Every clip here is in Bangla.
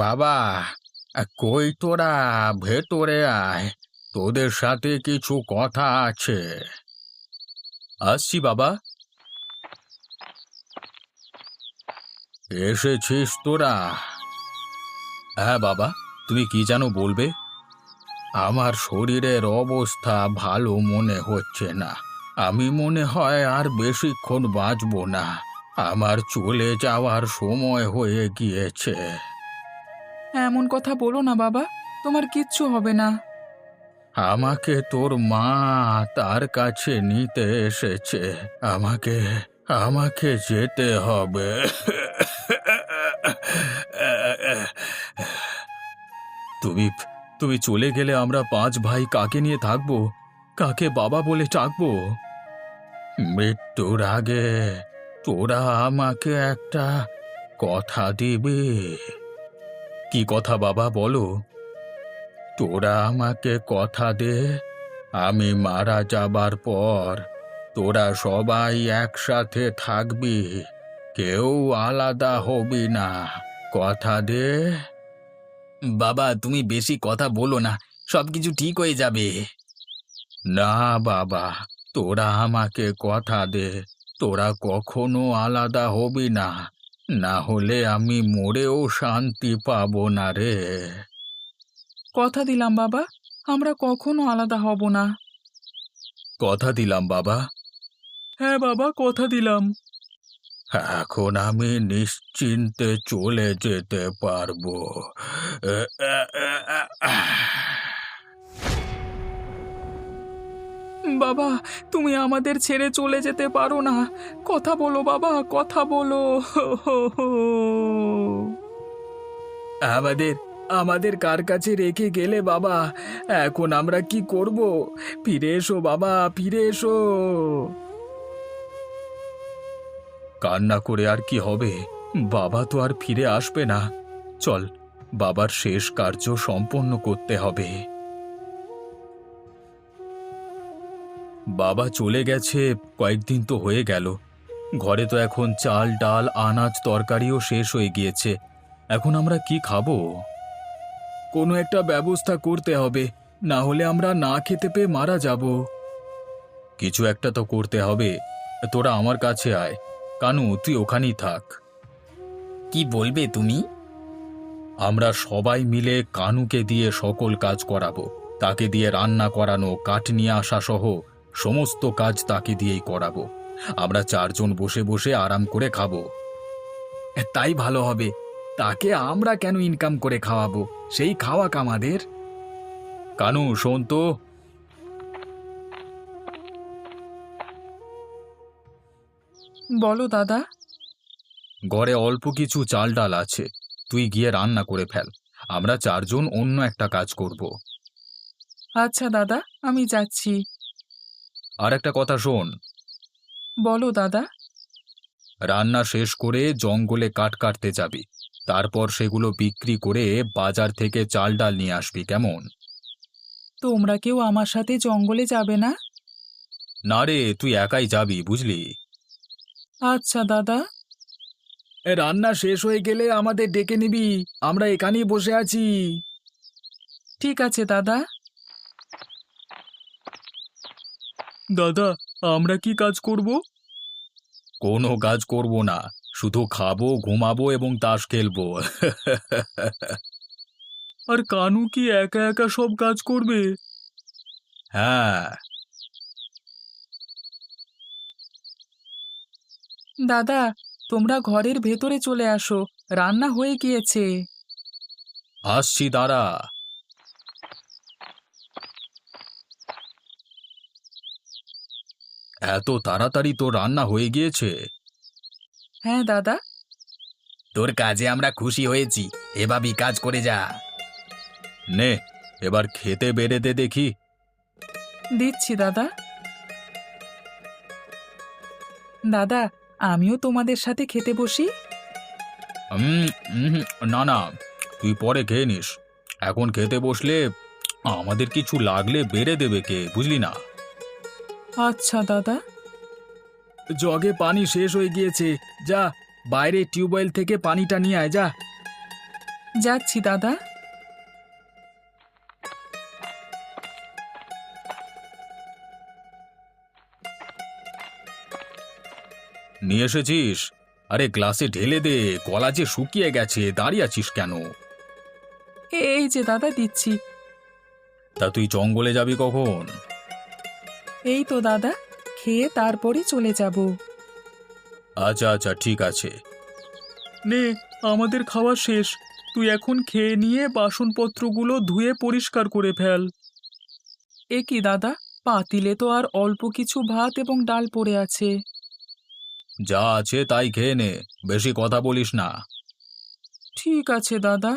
বাবা, কই তোরা? ভেতরে আয়, তোদের সাথে কিছু কথা আছে। আসছি বাবা। এসেছিস তোরা? হ্যাঁ বাবা, তুমি কি যেন বলবে? আমার শরীরের অবস্থা ভালো মনে হচ্ছে না। আমি মনে হয় আর বেশিক্ষণ বাঁচবো না। আমার চলে যাওয়ার সময় হয়ে গিয়েছে। এমন কথা বলো না বাবা, তোমার কিচ্ছু হবে না। আমাকে তোর মা তার কাছে নিতে এসেছে। আমাকে আমাকে যেতে হবে। তুমি তুমি চলে গেলে আমরা 5 ভাই কাকে নিয়ে থাকবো? কাকে বাবা বলে ডাকবো? মৃত্যুর আগে তোরা আমাকে একটা কথা দিবি। কি কথা বাবা, বলো। তোরা আমাকে কথা দে, আমি মারা যাবার পর তোরা সবাই একসাথে থাকবি, কেউ আলাদা হবি না। কথা দে। বাবা, তুমি বেশি কথা বলো না, সবকিছু ঠিক হয়ে যাবে। না বাবা, তোরা আমাকে কথা দে, তোরা কখনো আলাদা হবি না, না হলে আমি মরেও শান্তি পাবো না রে। কথা দিলাম বাবা, আমরা কখনো আলাদা হব না। কথা দিলাম বাবা। হ্যাঁ বাবা, কথা দিলাম। এখন আমি নিশ্চিন্তে চলে যেতে পারবো। বাবা, তুমি আমাদের ছেড়ে চলে যেতে পারো না। কথা বলো বাবা, কথা বলো। আমাদের আমাদের কার কাছে রেখে গেলে বাবা? এখন আমরা কি করব? ফিরে এসো বাবা, ফিরে এসো। কান্না করে আর কি হবে? বাবা তো আর ফিরে আসবে না। চল, বাবার শেষ কার্য সম্পন্ন করতে হবে। বাবা চলে গেছে কয়েকদিন তো হয়ে গেল। ঘরে তো এখন চাল ডাল আনাজ তরকারিও শেষ হয়ে গিয়েছে। এখন আমরা কি খাবো? কোনো একটা ব্যবস্থা করতে হবে, না হলে আমরা না খেতে পেয়ে মারা যাব। কিছু একটা তো করতে হবে। তোরা আমার কাছে আয়। কানু, তুই ওখানেই থাক। কি বলবে তুমি? আমরা সবাই মিলে কানুকে দিয়ে সকল কাজ করাবো। তাকে দিয়ে রান্না করানো, কাঠ নিয়ে আসা সহ সমস্ত কাজ তাকে দিয়েই করাবো। আমরা 4 জন বসে বসে আরাম করে খাবো। তাই ভালো হবে। তাকে আমরা কেন ইনকাম করে খাওয়াবো? সেই খাওয়াক আমাদের। কানু, শোন তো। বলো দাদা। ঘরে অল্প কিছু চাল ডাল আছে, তুই গিয়ে রান্না করে ফেল। আমরা 4 জন অন্য একটা কাজ করব। আচ্ছা দাদা, আমি যাচ্ছি। আর একটা কথা শোন। বলো দাদা। রান্না শেষ করে জঙ্গলে কাঠ কাটতে যাবি। তারপর সেগুলো বিক্রি করে বাজার থেকে চাল ডাল নিয়ে আসবি, কেমন? তোমরা কেউ আমার সাথে জঙ্গলে যাবে না? না রে, তুই একাই যাবি, বুঝলি? আচ্ছা দাদা। রান্না শেষ হয়ে গেলে আমাদের ডেকে নিবি, আমরা এখানেই বসে আছি। ঠিক আছে দাদা। দাদা, আমরা কি কাজ করব? কোনো কাজ করব না, শুধু খাবো, ঘুমাবো এবং তাস খেলবো। আর কানু কি একা একা সব কাজ করবে? হ্যাঁ। দাদা, তোমরা ঘরের ভেতরে চলে আসো, রান্না হয়ে গিয়েছে। আসছি, দাঁড়া। এত তাড়াতাড়ি তো রান্না হয়ে গিয়েছে? হ্যাঁ দাদা। তোর কাজে আমরা খুশি হয়েছি। এভাবেই কাজ করে যা। নে, এবার খেতে বেড়ে দে দেখি। দিচ্ছি দাদা। দাদা, আমিও তোমাদের সাথে খেতে বসি। উম, উম, না না, তুই পরে খেয়ে নিস। এখন খেতে বসলে আমাদের কিছু লাগলে বেড়ে দেবে কে, বুঝলি না? আচ্ছা দাদা। জগে পানি শেষ হয়ে গিয়েছে। যা, বাইরে টিউবওয়েল থেকে পানিটা নিয়ে আয়, যা। যাচ্ছি দাদা। নিয়ে এসেছিস? আরে গ্লাসে ঢেলে দে, গলা যে শুকিয়ে গেছে, দাঁড়িয়ে আছিস কেন? এই যে দাদা দিচ্ছি। তা তুই জঙ্গলে যাবি কখন? এই তো দাদা, খেয়ে তারপরে চলে যাব। আচ্ছা আচ্ছা, ঠিক আছে। নে, আমাদের খাওয়া শেষ। তুই এখন খেয়ে নিয়ে বাসনপত্রগুলো ধুয়ে পরিষ্কার করে ফেল। এ কি দাদা, পাতিলে তো আর অল্প কিছু ভাত এবং ডাল পড়ে আছে। যা আছে তাই খেয়ে নে, বেশি কথা বলিস না। ঠিক আছে দাদা।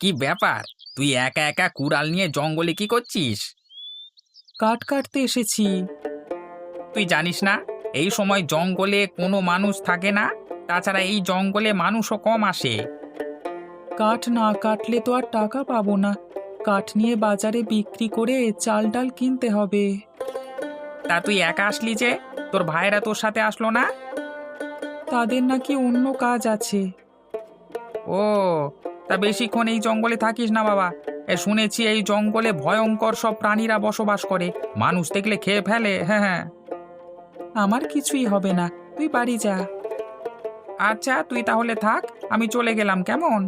কি ব্যাপার? তুই একা একা কুড়াল নিয়ে জঙ্গলে কি করছিস? কাঠ কাটতে এসেছি। তুই জানিস না এই সময় জঙ্গলে কোনো মানুষ থাকে না? তাছাড়া এই জঙ্গলে মানুষও কম আসে। কাঠ না কাটলে তো আর টাকা পাবো না। কাঠ নিয়ে বাজারে বিক্রি করে চাল ডাল কিনতে হবে। তা তুই একা আসলি যে? তোর ভাইরা তোর সাথে আসলো না? তাদের নাকি অন্য কাজ আছে। ও, তা বেশিক্ষণ এই জঙ্গলে থাকিস না বাবা। শুনেছি এই জঙ্গলে ভয়ঙ্কর সব প্রাণীরা বসবাস করে, মানুষ দেখলে খেয়ে ফেলে। হ্যাঁ হ্যাঁ। আমার কিছুই হবে না, তুই বাড়ি যা। আচ্ছা, তুই তাহলে থাক, আমি চলে গেলাম, কেমন?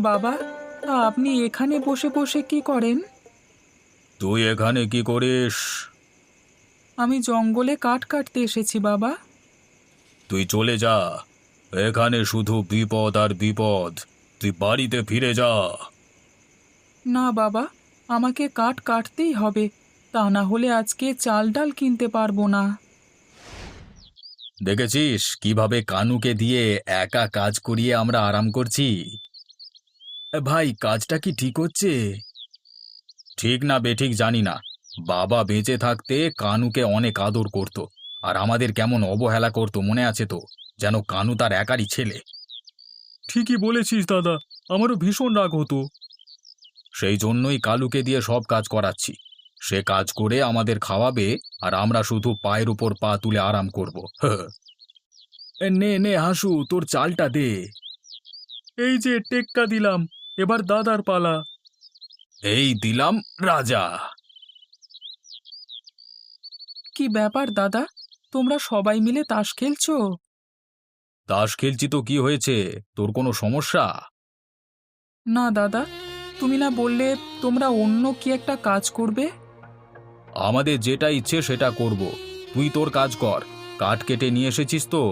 বাবা, আপনি এখানে বসে বসে কি করেন? তুই এখানে কি করিস? আমি জঙ্গলে কাঠ কাটতে এসেছি বাবা। তুই চলে যা, এখানে শুধু বিপদ আর বিপদ। তুই বাড়িতে ফিরে যা। না বাবা, আমাকে কাঠ কাটতেই হবে, তা না হলে আজকে চাল ডাল কিনতে পারবো না। দেখেছিস কিভাবে কানুকে দিয়ে একা কাজ করিয়ে আমরা আরাম করছি? ভাই, কাজটা কি ঠিক হচ্ছে? ঠিক না বেঠিক জানি না, বাবা বেঁচে থাকতে কানুকে অনেক আদর করত, আর আমাদের কেমন অবহেলা করত মনে আছে তো? যেন কানু তার একারই ছেলে। ঠিকই বলেছিস দাদা, আমারও ভীষণ রাগ হতো। সেই জন্যই কালুকে দিয়ে সব কাজ করাচ্ছি। সে কাজ করে আমাদের খাওয়াবে, আর আমরা শুধু পায়ের উপর পা তুলে আরাম করব। নে নে হাসু, তোর চালটা দে। এই যে টেক্কা দিলাম, এবার দাদার পালা। এই দিলাম রাজা। কি ব্যাপার দাদা, তোমরা সবাই মিলে তাস খেলছো? তাস খেলছি তো কি হয়েছে? তোর কোনো সমস্যা? না দাদা, তুমি না বললে তোমরা অন্য কি একটা কাজ করবে? আমাদের যেটা ইচ্ছে সেটা করব। তুই তোর কাজ কর। কাঠ কেটে নিয়ে এসেছিস তো?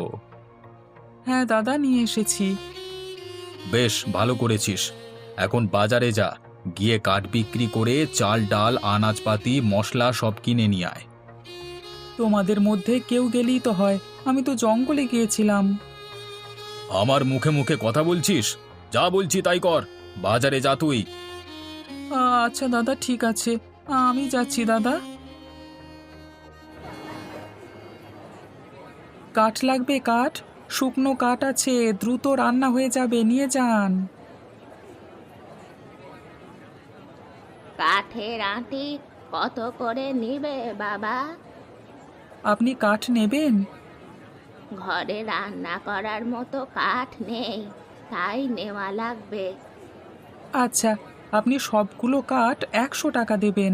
হ্যাঁ দাদা, নিয়ে এসেছি। বেশ ভালো করেছিস। এখন বাজারে যা, গিয়ে কাঠ বিক্রি করে চাল ডাল আনাজপাতি মশলা সব কিনে নিয়ে আয়। তোমাদের মধ্যে কেউ গেলেই তো হয়, আমি তো জঙ্গলে গিয়েছিলাম। আমার মুখে মুখে কথা বলছিস? যা বলছি তাই কর, বাজারে যা তুই। আচ্ছা দাদা, ঠিক আছে, আমি যাচ্ছি দাদা। কাঠ লাগবে? কাঠ, শুকনো কাঠ আছে, দ্রুত রান্না হয়ে যাবে, নিয়ে যান। কাঠের আঁটি কত করে নিবে বাবা? আপনি কাঠ নেবেন? ঘরে রান্না করার মতো কাঠ নেই, তাই নেওয়া লাগবে। আচ্ছা, আপনি সবগুলো কাঠ 100 টাকা দেবেন।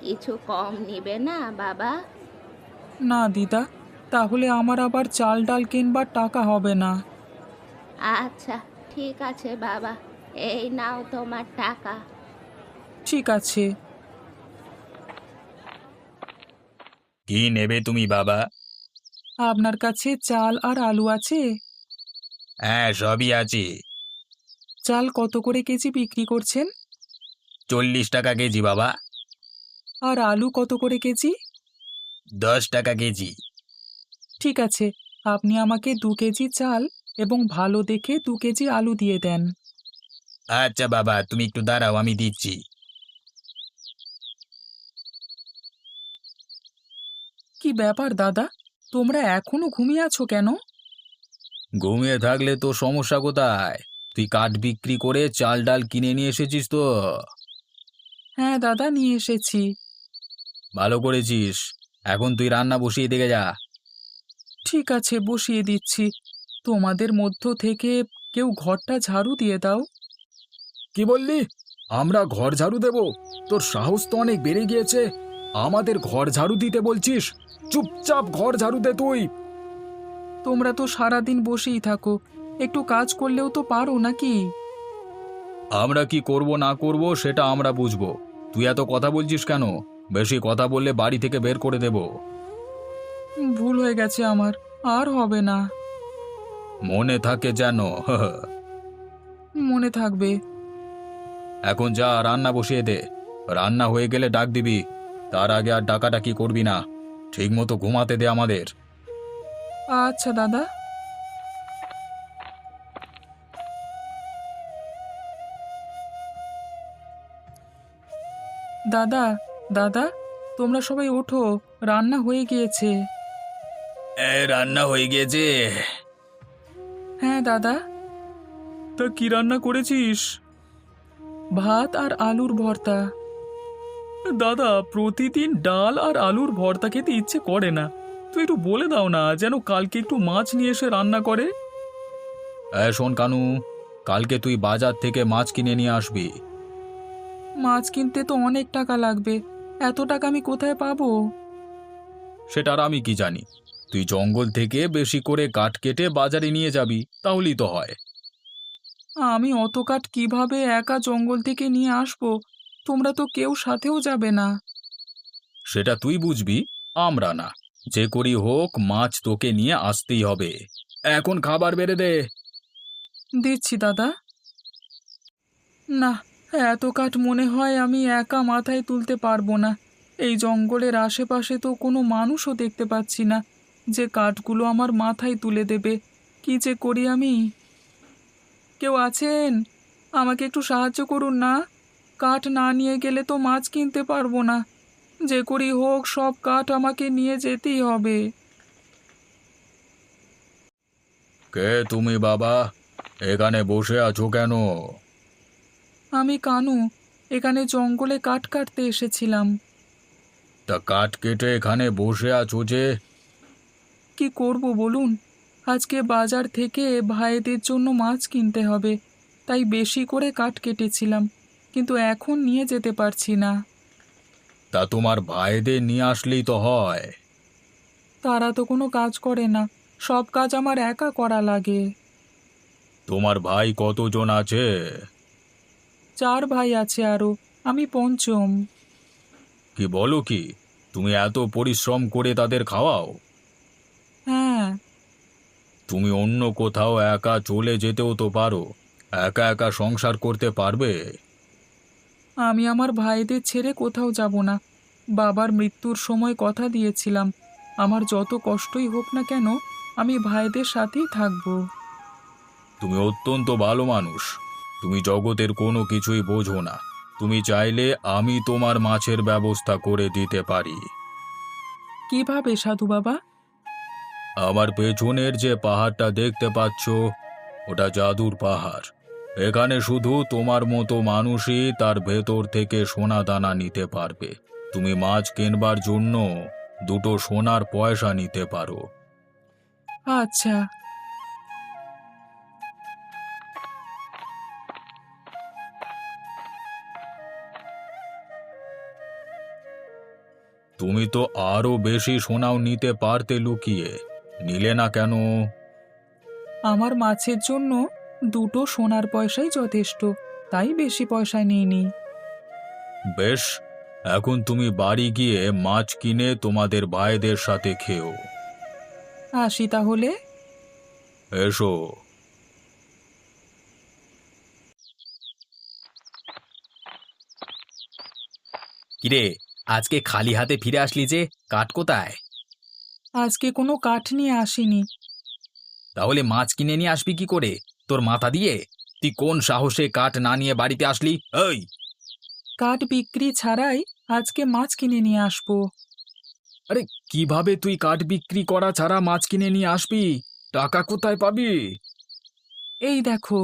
কিছু কম নিবে না বাবা? না দিদা, তাহলে আমার আবার চাল ডাল কিনবার টাকা হবে না। আচ্ছা, ঠিক আছে বাবা, এই নাও তোমার টাকা। ঠিক আছে। কি নেবে তুমি বাবা? আপনার কাছে চাল আর আলু আছে? হ্যাঁ, সবই আছে। চাল কত করে কেজি বিক্রি করছেন? 40 টাকা কেজি বাবা। আর আলু কত করে কেজি? 10 টাকা কেজি। ঠিক আছে, আপনি আমাকে 2 কেজি চাল এবং ভালো দেখে 2 কেজি আলু দিয়ে দেন। আচ্ছা বাবা, তুমি একটু দাঁড়াও, আমি দিচ্ছি। কি ব্যাপার দাদা, তোমরা এখনো ঘুমিয়ে আছো কেন? ঘুমিয়ে থাকলে তো সমস্যা কোথায়? তুই কাঠ বিক্রি করে চাল ডাল কিনে নিয়ে এসেছিস তো? হ্যাঁ দাদা, নিয়ে এসেছি। ভালো করেছিস। এখন তুই রান্না বসিয়ে দিকে যা। ঠিক আছে, বসিয়ে দিচ্ছি। তোমাদের মধ্য থেকে কেউ ঘরটা ঝাড়ু দিয়ে দাও। কি বললি? আমরা ঘর ঝাড়ু দেব? তোর সাহস তো অনেক বেড়ে গিয়েছে। আমাদের ঘর ঝাড়ু দিতে বলছিস? চুপচাপ ঘর ঝাড়ু দে তুই। তোমরা তো সারাদিন বসেই থাকো, একটু কাজ করলেও তো পারো নাকি? আমরা কি করব না করব সেটা আমরা বুঝবো। তুই এত কথা বলছিস কেন? বেশি কথা বললে বাড়ি থেকে বের করে দেব। ভুল হয়ে গেছে আমার, আর হবে না। মনে থাকে যেন। মনে থাকবে। এখন যা, রান্না বসিয়ে দে। রান্না হয়ে গেলে ডাক দিবি। তার আগে আর ডাকাডাকি করবি না। ঠিক মতো ঘুমাতে দে আমাদের। আচ্ছা দাদা। দাদা, দাদা, তোমরা সবাই ওঠো, রান্না হয়ে গিয়েছে। রান্না হয়ে গিয়েছে? হ্যাঁ দাদা। তা কি রান্না করেছিস? ভাত আর আলুর ভর্তা। দাদা, প্রতিদিন ডাল আর আলুর ভর্তা খেতে ইচ্ছে করে না। তুই একটু বলে দাও না, যেন কালকে একটু মাছ নিয়ে এসে রান্না করে। শোন কানু, কালকে তুই বাজার থেকে মাছ কিনে নিয়ে আসবি। মাছ কিনতে তো অনেক টাকা লাগবে, এত টাকা আমি কোথায় পাবো? সেটা আর আমি কি জানি। তুই জঙ্গল থেকে বেশি করে কাঠ কেটে বাজারে নিয়ে যাবি, তাহলেই তো হয়। আমি অত কাঠ কিভাবে একা জঙ্গল থেকে নিয়ে আসবো? তোমরা তো কেউ সাথেও যাবে না। সেটা তুই বুঝবি, আমরা না। যে করি হোক, মাছ তোকে নিয়ে আসতেই হবে। এখন খাবার বেড়ে দে। দিচ্ছি দাদা। না, এত কাঠ মনে হয় আমি একা মাথায় তুলতে পারবো না। এই জঙ্গলের আশেপাশে তো কোনো মানুষও দেখতে পাচ্ছি না যে কাঠগুলো আমার মাথায় তুলে দেবে। কি যে করি আমি? কেউ আছেন? আমাকে একটু সাহায্য করুন না। কাঠ না নিয়ে গেলে তো মাছ কিনতে পারবো না। যে করি হোক, সব কাঠ আমাকে নিয়ে যেতেই হবে। কে তুমি বাবা? এখানে বসে আছো কেন? আমি কানু, এখানে জঙ্গলে কাঠ কাটতে এসেছিলাম। তা কাঠ কেটে এখানে বসে আছো যে? কি করব বলুন? আজকে বাজার থেকে ভাইদের জন্য মাছ কিনতে হবে, তাই বেশি করে কাঠ কেটেছিলাম, কিন্তু এখন নিয়ে যেতে পারছি না। তা তোমার ভাইদের নিয়ে আসলেই তো হয়। তারা তো কোনো কাজ করে না, সব কাজ আমার একা করা লাগে। তোমার ভাই কতজন আছে? 4 ভাই আছে আরো, আমি পঞ্চম। কি বলো কি? তুমি এত পরিশ্রম করে তাদের খাওয়াও? হ্যাঁ। তুমি অন্য কোথাও একা চলে যেতেও তো পারো। একা একা সংসার করতে পারবে? আমি আমার ভাইদের ছেড়ে কোথাও যাব না। বাবার মৃত্যুর সময় কথা দিয়েছিলাম, আমার যত কষ্টই হোক না কেন, আমি ভাইদের সাথেই থাকবো। তুমি অত্যন্ত ভালো মানুষ। তুমি জগতের কোনো কিছুই বোঝো না। তুমি চাইলে আমি তোমার মাছের ব্যবস্থা করে দিতে পারি। কিভাবে সাধু বাবা? আমার পেছনের যে পাহাড়টা দেখতে পাচ্ছ, ওটা জাদুর পাহাড়। এখানে শুধু তোমার মতো মানুষই তার ভেতর থেকে সোনা দানা নিতে পারবে। তুমি মাছ কেনবার জন্য 2টো সোনার পয়সা নিতে পারো। আচ্ছা। তুমি তো আরো বেশি সোনাও নিতে পারতে, লুকিয়ে নিলে না কেন? আমার মাছের জন্য 2টো সোনার পয়সাই যথেষ্ট, তাই বেশি পয়সা নিইনি। বেশ, এখন তুমি বাড়ি গিয়ে মাছ কিনে তোমাদের ভাইদের সাথে খেও। আসি তাহলে। এসো। কিরে, আজকে খালি হাতে ফিরে আসলি যে? কাঠ কোথায়? আজকে কোনো কাঠ নিয়ে আসিনি। তাহলে মাছ কিনে নিয়ে আসবি কি করে? তোর মাথা দিয়ে? তুই কোন সাহসে কাঠ না নিয়ে বাড়িতে আসলি? এই, কাঠ বিক্রি ছাড়াই আজকে মাছ কিনে নিয়ে আসবো। আরে কিভাবে তুই কাঠ বিক্রি করা ছাড়া মাছ কিনে নিয়ে আসবি? টাকা কোথায় পাবি? এই দেখো।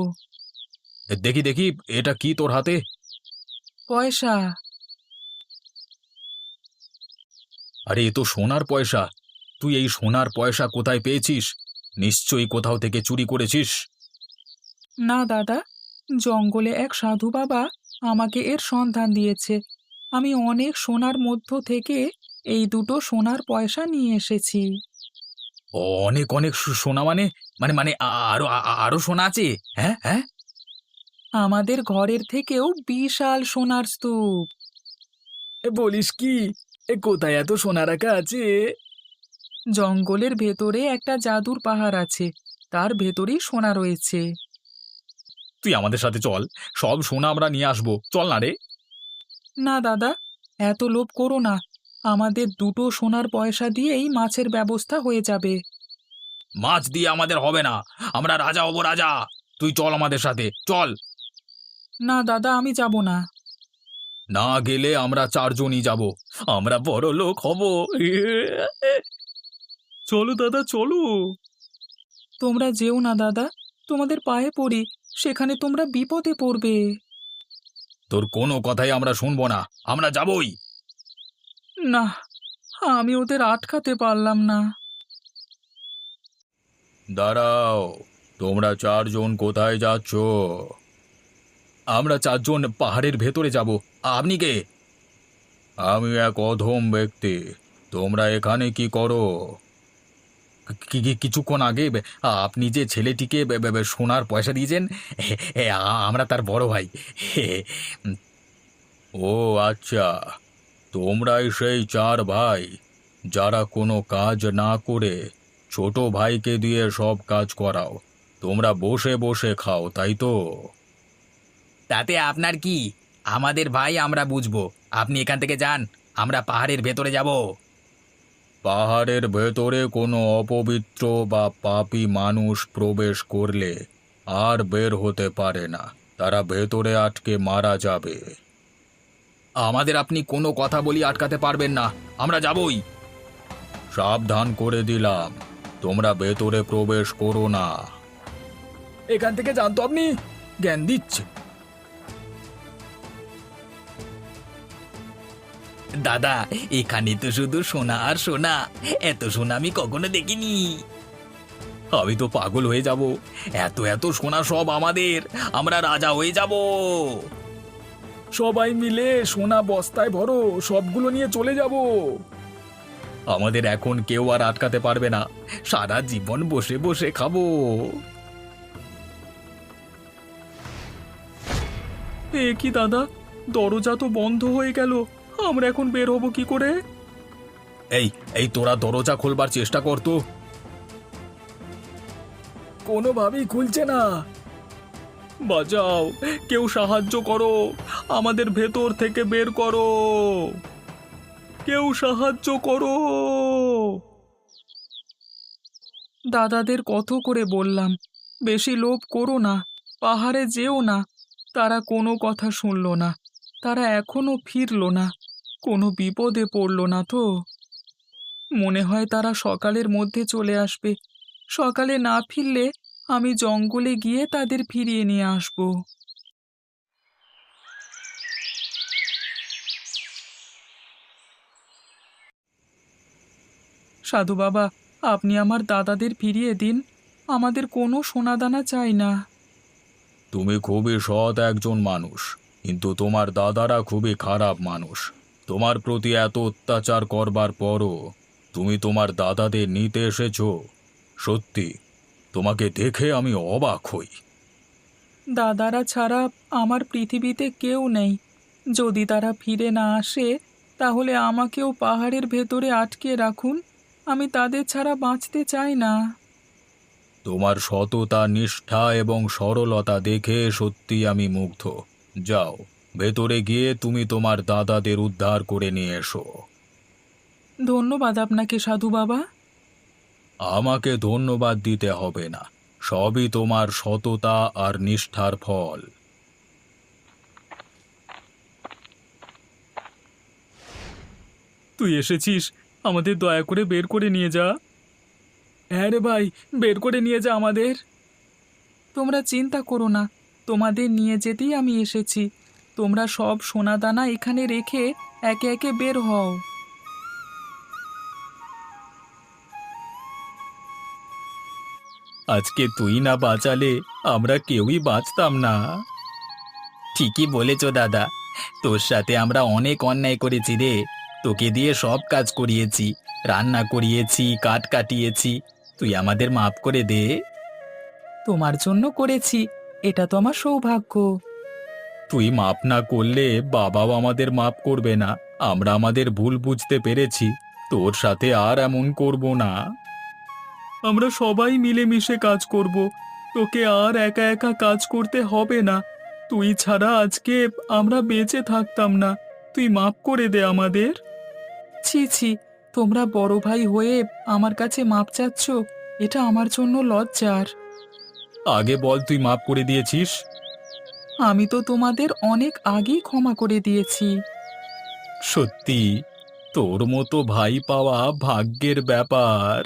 দেখি দেখি, এটা কি তোর হাতে? পয়সা। আরে এ তো সোনার পয়সা। তুই এই সোনার পয়সা কোথায় পেয়েছিস? নিশ্চয়ই কোথাও থেকে চুরি করেছিস। না দাদা, জঙ্গলে এক সাধু বাবা আমাকে এর সন্ধান দিয়েছে। আমি অনেক সোনার মধ্য থেকে এই দুটো সোনার পয়সা নিয়ে এসেছি। অনেক অনেক সোনা মানে? মানে মানে আরো আরো সোনা আছে? হ্যাঁ হ্যাঁ। আমাদের ঘরের থেকেও বিশাল সোনার স্তূপ। বলিস কি? কোথায় এত সোনা রাখা আছে? জঙ্গলের ভেতরে একটা জাদুর পাহাড় আছে, তার ভেতরেই সোনা রয়েছে। তুই আমাদের সাথে চল, সব সোনা আমরা নিয়ে আসবো। চল না রে। না দাদা, এত লোভ করো না। আমাদের দুটো সোনার পয়সা দিয়েই মাছের ব্যবস্থা হয়ে যাবে। মাছ দিয়ে আমাদের হবে না, আমরা রাজা হব রাজা। তুই চল আমাদের সাথে, চল। না দাদা, আমি যাব না। না গেলে আমরা চারজনই যাব, আমরা বড় লোক হব। চলো দাদা, চলো। তোমরা যেও না দাদা, তোমাদের পায়ে পড়ি, সেখানে তোমরা বিপদে পড়বে। তোর কোনো কথাই আমরা শুনবো না, আমরা যাবই। না, আমি ওদের আটকাতে পারলাম না। দাঁড়াও, তোমরা চারজন কোথায় যাচ্ছ? আমরা চারজন পাহাড়ের ভেতরে যাব। আপনি কে? আমি এক অধম ব্যক্তি। তোমরা এখানে কি করো? কিছুক্ষণ আগে আপনি যে ছেলেটিকে সোনার পয়সা দিয়েছেন, আমরা তার বড় ভাই। ও আচ্ছা, তোমরাই সেই চার ভাই যারা কোনো কাজ না করে ছোট ভাইকে দিয়ে সব কাজ করাও। তোমরা বসে বসে খাও, তাই তো? তাতে আপনার কি? আমাদের ভাই আমরা বুঝবো, আপনি এখান থেকে যান, আমরা পাহাড়ের ভেতরে যাব। পাহাড়ের ভেতরে কোনো অপবিত্র বা পাপী মানুষ প্রবেশ করলে আর বের হতে পারে না, তারা ভেতরে আটকে মারা যাবে। আমাদের আপনি কোনো কথা বলি আটকাতে পারবেন না, আমরা যাবই। সাবধান করে দিলাম, তোমরা ভেতরে প্রবেশ করো না। এখান থেকে জানতো আপনি জ্ঞান দিচ্ছে। দাদা, এখানে তো শুধু সোনা আর সোনা, এত সোনা আমি কখনো দেখিনি। আমি তো পাগল হয়ে যাব, এত এত সোনা সব আমাদের, আমরা রাজা হয়ে যাব। সবাই মিলে সোনা বস্তায় ভরো, সবগুলো নিয়ে চলে যাব। আমাদের এখন কেউ আর আটকাতে পারবে না, সারা জীবন বসে বসে খাবো। এ কি দাদা, দরজা তো বন্ধ হয়ে গেল, আমরা এখন বের হব কি করে? এই এই তোরা দরজা খোলবার চেষ্টা কর তো। কোনোভাবেই খুলছে না। বাঁচাও, কেউ সাহায্য করো, আমাদের ভেতর থেকে বের করো, কেউ সাহায্য করো। দাদাদের কত করে বললাম, বেশি লোভ করো না, পাহাড়ে যেও না। তারা কোনো কথা শুনল না, তারা এখনো ফিরল না। কোনো বিপদে পড়ল না তো? মনে হয় তারা সকালের মধ্যে চলে আসবে। সকালে না ফিরলে আমি জঙ্গলে গিয়ে তাদের ফিরিয়ে নিয়ে আসব। সাধু বাবা, আপনি আমার দাদাদের ফিরিয়ে দিন, আমাদের কোনো সোনাদানা চাই না। তুমি খুবই সৎ একজন মানুষ, কিন্তু তোমার দাদারা খুবই খারাপ মানুষ। তোমার প্রতি এত অত্যাচার করবার পরও তুমি তোমার দাদাদের নিতে এসেছো। সত্যি, তোমাকে দেখে আমি অবাক হই। দাদারা ছাড়া আমার পৃথিবীতে কেউ নেই। যদি তারা ফিরে না আসে, তাহলে আমাকেও পাহাড়ের ভেতরে আটকে রাখুন, আমি তাদের ছাড়া বাঁচতে চাই না। তোমার সততা, নিষ্ঠা এবং সরলতা দেখে সত্যি আমি মুগ্ধ। যাও, ভেতরে গিয়ে তুমি তোমার দাদাদের উদ্ধার করে নিয়ে এসো। ধন্যবাদ আপনাকে সাধু বাবা। আমাকে ধন্যবাদ দিতে হবে না, সবই তোমার সততা আর নিষ্ঠার ফল। তুই এসেছিস, আমাদের দয়া করে বের করে নিয়ে যা। হ্যাঁ রে ভাই, বের করে নিয়ে যা আমাদের। তোমরা চিন্তা করো না, তোমাদের নিয়ে যেতেই আমি এসেছি। তোমরা সব সোনাদানা এখানে রেখে একে একে বের হও। আজকে তুই না বাঁচালে আমরা কেউই বাঁচতাম না। ঠিকই বলেছ দাদা, তোর সাথে আমরা অনেক অন্যায় করেছি রে। তোকে দিয়ে সব কাজ করিয়েছি, রান্না করিয়েছি, কাঠ কাটিয়েছি। তুই আমাদের মাফ করে দে। তোমার জন্য করেছি, এটা তো আমার সৌভাগ্য। তুই মাপ না করলে বাবাও আমাদের মাপ করবে না। আমরা আমাদের ভুল বুঝতে পেরেছি, তোর সাথে আর এমন করব না। আমরা সবাই মিলেমিশে কাজ করব, তোকে আর একা একা কাজ করতে হবে না। তুই ছাড়া আজকে আমরা বেঁচে থাকতাম না। তুই মাফ করে দে আমাদের। ছি ছি, তোমরা বড় ভাই হয়ে আমার কাছে মাপ চাচ্ছ, এটা আমার জন্য লজ্জার। আগে বল, তুই মাপ করে দিয়েছিস? আমি তো তোমাদের অনেক আগেই ক্ষমা করে দিয়েছি। সত্যি, তোর মতো ভাই পাওয়া ভাগ্যের ব্যাপার।